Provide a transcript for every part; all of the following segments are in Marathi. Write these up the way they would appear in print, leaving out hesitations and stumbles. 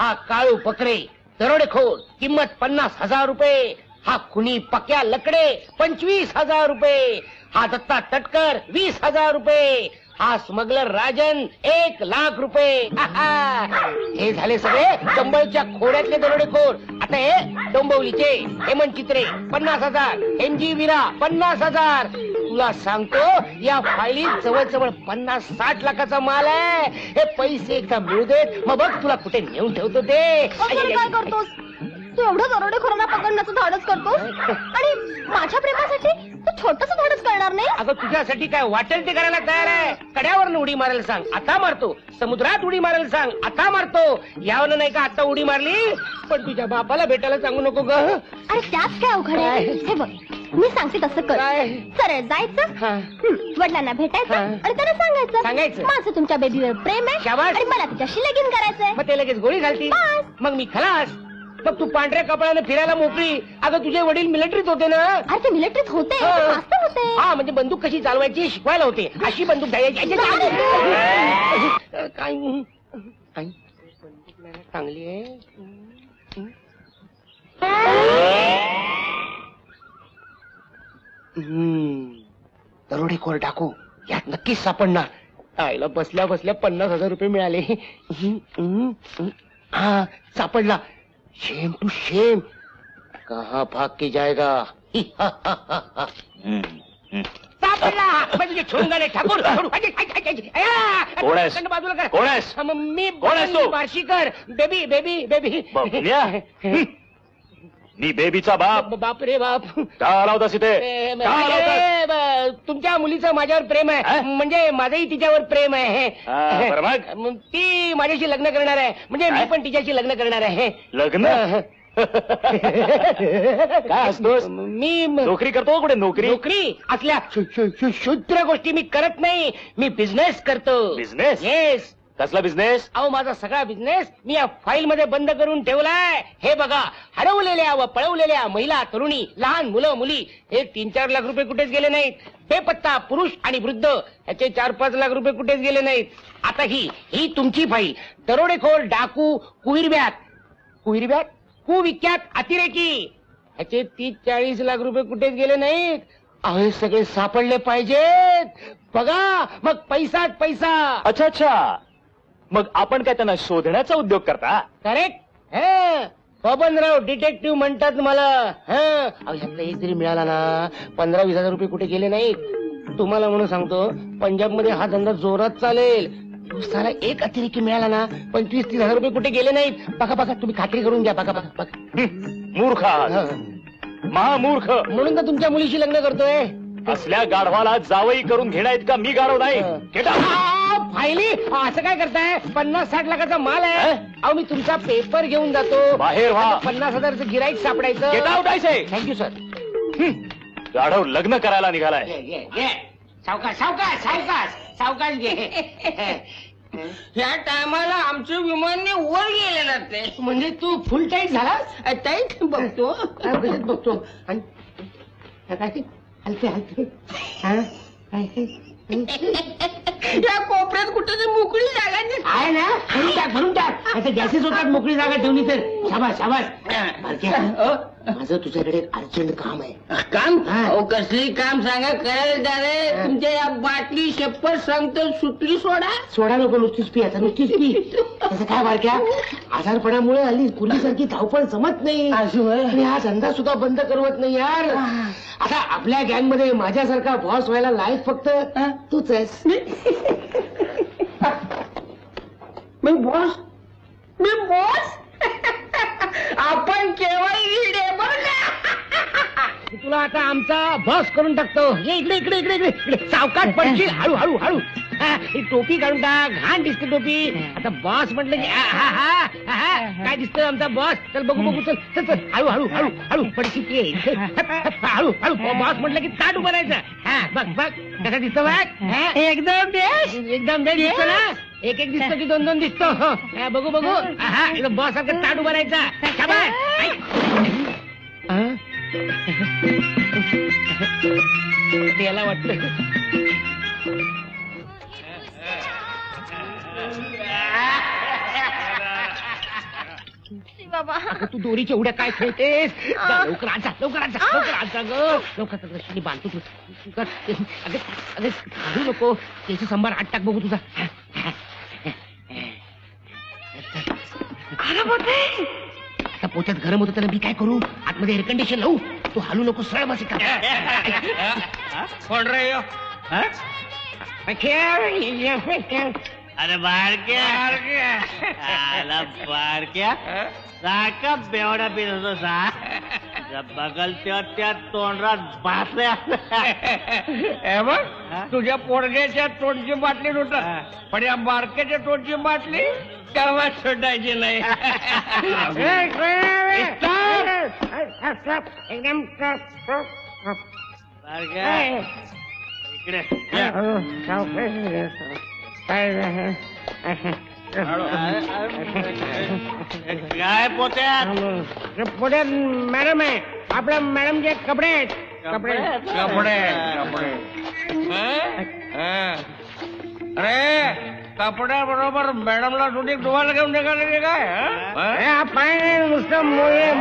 हा काळू बकरे दरोडेखोर किंमत 50,000 रुपये. हा खुनी पक्या लकडे 25,000 रुपये. हा दत्ता तटकर 20,000 रुपये. हा स्मगलर राजन 1,00,000 रुपये. हे झाले सगळे डोंबवलीच्या खोड्यातले दरोडेखोर. आता हे डोंबवलीचे हेमंत चित्रे 50,000, MG वीरा 50,000. तुला सांगतो या फायलीत जवळजवळ 50-60 लाखाचा माल आहे. हे पैसे एकदा मिळू देत मग बघ तुला कुठे नेऊन ठेवतो ते. काय करतोस तू? एवढं दरोडेखोरांना पकडण्याचं धाडस करतोस आणि माझ्या प्रेमासाठी तू छोटस धाडस करणार नाही? अगं तुझ्यासाठी काय वाटेल ते करायला तयार आहे. कड्यावरनं उडी मारायला सांग आता मारतो. समुद्रात उडी मारायला सांग आता मारतो. यावनं नाही का आता उडी मारली पण तुझ्या बापाला भेटायला सांगू नको ग. अरे त्यात काय अवघड आहे? हे बघ मी सांगते तसं कर. सरळ जायचं, वडिलांना भेटायचं आणि त्यांना सांगायचं माझं तुमच्या बेबीवर प्रेम आहे आणि मला तिच्याशी लगीन करायचंय. मग ते लगेच गोळी घालती. मग मी खलास. मग तू पांढऱ्या कपड्याने फिरायला मोकळी. अगं तुझे वडील मिलिटरीत होते ना? अरे ते मिलिटरीत होते, मास्तर होते. हा म्हणजे बंदूक कशी चालवायची शिकवायला होते. अशी बंदूक द्यायची काय चांगली आहे. दरोडेखोर टाकू यात नक्कीच सापडणार. आईला बसल्या बसल्या 50,000 रुपये मिळाले. हा सापडला. शेम टू शेम. कहाँ भाग के जाएगा? सापडला. म्हणजे छोंगाने ठाकूर. मी बार्शीकर. Baby baby baby. मी बेबीचा बाप. बाप रे बाप. का आला होतास इथे? तुमच्या मुलीचं माझ्यावर प्रेम आहे. म्हणजे माझंही तिच्यावर प्रेम आहे. ती माझ्याशी लग्न करणार आहे. म्हणजे मी पण तिच्याशी लग्न करणार आहे. लग्न? काय असतोस? मी नोकरी करतो. कुठे नोकरी? नोकरी असल्या शुद्र गोष्टी मी करत नाही. मी बिझनेस करतो. बिझनेस? येस. कसला बिझनेस? अहो माझा सगळा बिझनेस मी या फाईल मध्ये बंद करून ठेवलाय. हे बघा हरवलेल्या व पळवलेल्या महिला तरुणी लहान मुलं मुली हे 3-4 लाख रुपये कुठेच गेले नाहीत. बेपत्ता पुरुष आणि वृद्ध याचे 4-5 लाख रुपये कुठेच गेले नाहीत. आता ही तुमची फाईल. दरोडेखोर डाकू कुविर्ब्यात कुविख्यात अतिरेकी ह्याचे 30-40 लाख रुपये कुठेच गेले नाहीत. अहो सगळे सापडले पाहिजेत. बघा मग पैसाच पैसा. अच्छा अच्छा. मग आपण काय त्यांना शोधण्याचा उद्योग करता? करेक्ट. बबनराव डिटेक्टिव्ह म्हणतात मला. ह्यातला एक जरी मिळाला ना 15-20 हजार रुपये कुठे गेले नाहीत. तुम्हाला म्हणून सांगतो पंजाब मध्ये हा धंदा जोरात चालेल. दिवसाला एक अतिरेकी मिळाला ना 25-30 हजार रुपये कुठे गेले नाहीत. बघा बघा तुम्ही खात्री करून घ्या. बघा बघा बघा. मूर्ख महामूर्ख. म्हणून तर तुमच्या मुलीशी लग्न करतोय. असल्या गाढवाला जावई करून घेण्यात का मी गाढव नाही. फायली असं काय करताय? 50-60 लाखाचा माल आहे. अहो मी तुमचा पेपर घेऊन जातो. बाहेर व्हा. 50,000चं गिराईक सापडायचं. गेट आउट आहे. Thank you sir. गाढव लग्न करायला निघालाय. सावकाश सावकाश सावकाश सावकाश घे. या टायमाला आमचं विमानने वर गेलेलं ते. म्हणजे तू फुल टाईट झाला? टाईट बघतो बघतो. आणि हलते हलते. या कोपऱ्यात कुठे मोकळी जागा आहे ना? भरून टाक भरून टाक. आता गॅसेस होतात मोकळी जागा ठेवली तर. शाबास शाबास. माझं तुझ्याकडे अर्जंट काम आहे. काम? कसली काम सांगा करायला रे. तुमच्या या बाटली शप्पर सांगतो सुटली सोडा नको. नुसतीच पी. आता नुसतीच पी. तसं काय बारक्या आजारपणामुळे हल्ली पूर्वीसारखी धावपळ जमत नाही. आणि हा धंदा सुद्धा बंद करवत नाही यार. आता आपल्या गँग मध्ये माझ्यासारखा बॉस व्हायला लायक फक्त तूच आहेस. मी बॉस? मी बॉस? आपण केवळ तुला आता आमचा बॉस करून टाकतो. ये इकडे इकडे इकडे इकडे. सावकाश पडशील. हळू हळू हळू. ही टोपी काढून टाक. घाण दिसते टोपी. आता बॉस म्हटलं की काय दिसतं आमचा बॉस. चल बघू बघू. चल चल चल. हळू हळू हळू हळू पडशील. हळू हळू. बॉस म्हटलं की ताट उभं राहायचं. बघ बघ कसा दिसतो बघ. एकदम एकदम दिसतो ना. एक एक दिसतो की 2-2 दिसतो. बघू बघू. बॉस सारखं ताट उभं राहायचा. याला वाटत बाबा अगं तू दोरीच्या उड्या काय खेळतेस जा, लवकर आज जा, लवकर आज जा, लवकर आज जा ग लवकर रश्मी बांधतो तू अगं अगं काढू नको त्याची संभार आठ टाक बघू तुझा आता पोत्यात गरम होतं तर मी काय करू आतमध्ये एअर कंडिशन लावू तू हलू नको सरळ बस कोण रे ह्यो? हा? अरे बारक्या सारखा बेवडा पीत होतो बगल त्या तोंडात बाटल्या बघ तुझ्या पोरग्याच्या तोंडची बाटली होत पण या बारक्याच्या तोंडची बाटली तेव्हा सोडायची नाही एकदम इकडे काय पोत्यात पुढे मॅडम आहे आपल्या मॅडमचे कपडे आहेत कपडे अरे कपड्या बरोबर मॅडमला थोडी डोळ्याला घेऊन निघाले काय पाय नाही नुसतं मोजे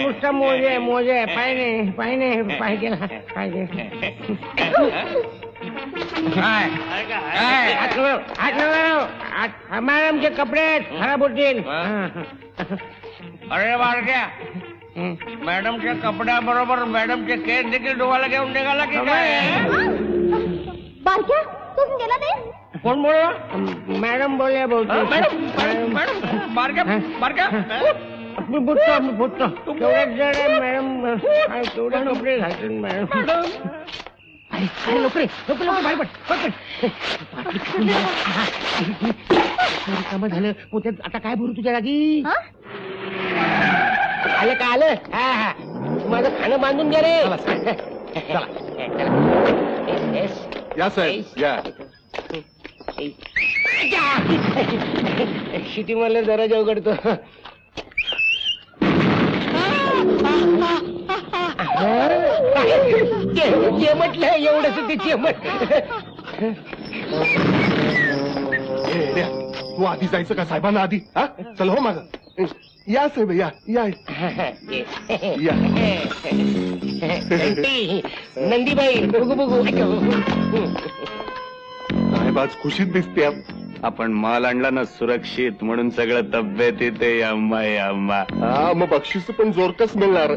नुसतं मोजे पाय नाही पाहिजे मॅडमचे कपडे खराब होतील अरे बारक्या मॅडमच्या कपड्या बरोबर मॅडमचे केस देखील डोळ्याला घेऊन निघाला की काय बारक्या तू गेला नाही कोण बोल मॅडम बोलल्या मॅडम बारक्या फुटतो तेवढ्याच जण मॅडम तेवढे कपडे घालतील मॅडम अरे लवकर बाहेर पड काम झालं पोत्यात आता काय भरू तुझ्या जागी आलं का आलं हा माझं खाणं बांधून द्या रे या साहेब या शिटी मला जरा जेव करतो म्हटलं एवढंच ते चेमट तू आधी जायचं का साहेबांना आधी हा चल हो माग या साहेब या या या नंदीबाई बघू बघू साहेब आज खुशीत दिसते आपण माल आणला ना सुरक्षित म्हणून सगळं तब्येत येते अम्मा हा मग बक्षीस पण जोरकस मिळणार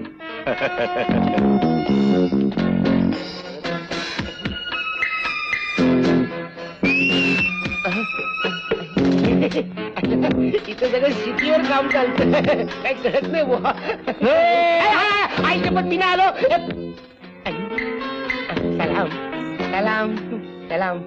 इथं सगळं सिटीवर काम चालतं काय कळत नाही बुवा आईचे पण मी आलो सलाम सलाम सलाम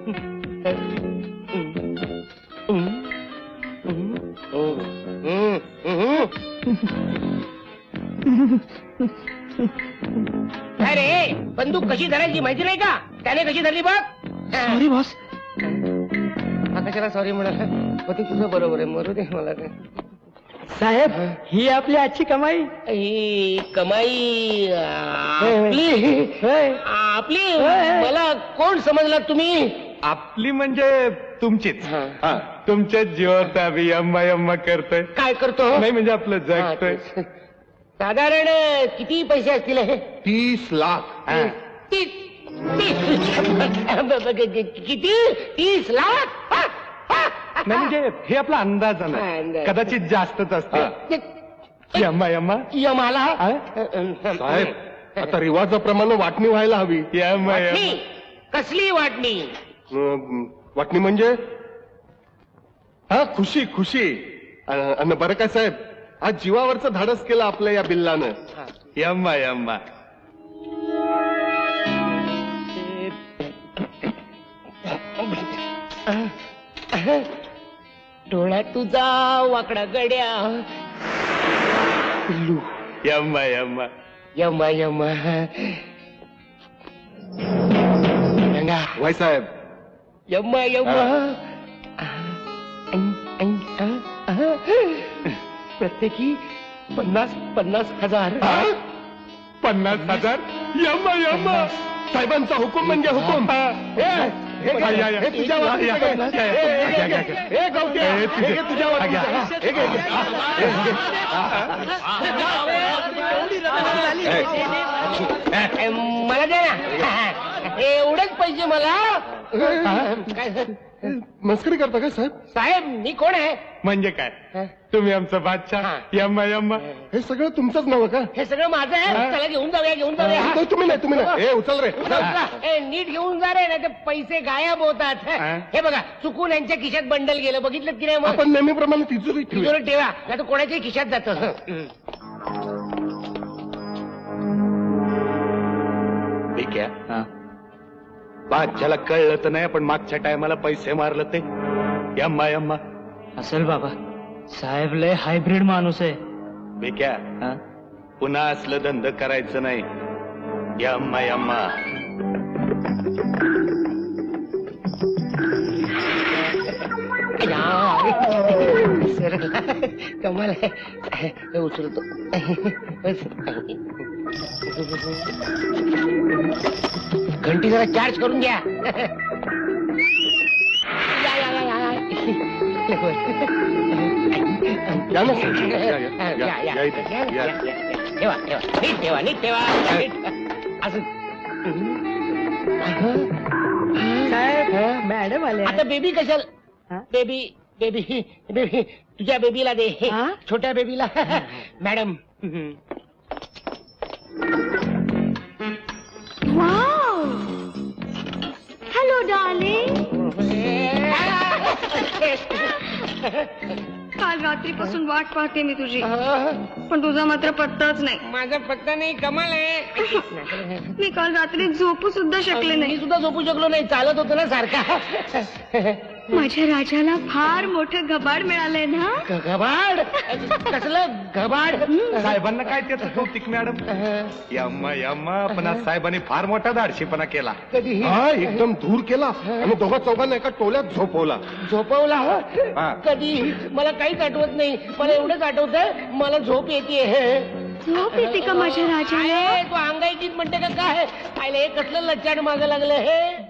अरे बंदूक कशी धरायची माहिती नाही का त्याने कशी धरली बघ सॉरी बॉस कशाला सॉरी म्हणाला होती तुझं बरोबर आहे मरू दे मला काय साहेब ही आपली आजची कमाई ही कमाई आपली मला कोण समजला तुम्ही आपली म्हणजे तुमचीच तुमच्याच जीवावर तर आम्ही अम्मा करतोय काय करतो नाही म्हणजे आपलं जगतोय साधारण किती पैसे असतील हे 30 लाख किती 30 लाख नाही म्हणजे हे आपला अंदाज आहे कदाचित जास्तच असते अम्मा यमाला साहेब आता रिवाजाप्रमाणे वाटणी व्हायला हवी वाटणी कसली वाटणी वाटणी म्हणजे हा खुशी खुशी अन बरं काय साहेब आज जीवावरचं धाडस केलं आपल्या या बिल्लानं यम्मा डोळा तुझा वाकडा गड्या यम्मा यमा यमा गंगा वाय साहेब यम्मा यम्मा प्रत्येकी 50,000 50,000 यम्मा साहेबांचा हुकूम म्हणजे हुकूम या. तुझ्या वाटणीचं या, घे. या, या, या, या, या. हे गवत्या, हे घे तुझ्या वाटणीचं. हे घे, हे घे. मला द्या ना एवढेच पैसे मला काय मस्करी करता काय साहेब? साहेब मी कोण आहे म्हणजे काय तुम्ही आमचं बादशाह यम्मा यम्मा. हे सगळं तुमचंच नाव का? हे सगळं माझं आहे चला घेऊन जाऊया नाही, तुम्ही नाही. हे उचल रे. ए, नीट घेऊन जा रे नाही तर पैसे गायब होतात हे बघा चुकून यांच्या खिशात बंडल गेलं बघितलं की नाही मग आपण नेहमीप्रमाणे तिजोरी ठेवूया. तिजोरीत ठेवा नाही तर कोणाच्याही खिशात जातं ठीक आहे. बादशाला कळलं तर नाही पण मागच्या टायमाला पैसे मारलं ते यम्मा यम्मा. असेल बाबा साहेब लय हायब्रिड माणूस आहे. बेक्या पुन्हा असलं धंद करायचं नाही. यम्मा यम्मा. सर कमाल आहे उचलतो घंटी जरा चार्ज करून घ्या या ना साहेब. या इथे. ठेवा नीट ठेवा नीट ठेवा असं मॅडम आले. आता बेबी कशाला बेबी बेबी बेबी तुझ्या बेबीला दे छोट्या बेबीला मॅडम हॅलो डार्लिंग. काल रात्रीपासून वाट पाहते मी तुझी पण तुझा मात्र पत्ताच नाही. माझा पत्ता नाही कमाल आहे मी काल रात्री झोपू सुद्धा शकले मी नाही. सुद्धा झोपू शकलो नाही चालत होतो ना सारखा माझ्या राजाला फार मोठं घबाड मिळालंय ना. घबाड कसलं घबाड साहेबांना काय त्याचं कौतिक मॅडम. यम्मा यम्मा. पण आज साहेबांनी फार मोठा धाडशीपणा केला. कधी हा एकदम दूर केला आणि दोघा चौघांना एका टोल्यात झोपवला. झोपवला हा. कधी मला काहीच आठवत नाही मला एवढंच आठवतंय मला झोप येते झोप येते का माझ्या राजाला. तू अंगाईकीत म्हणते का काय पाहिलं हे कसलं लच्चाड मागं लागलं हे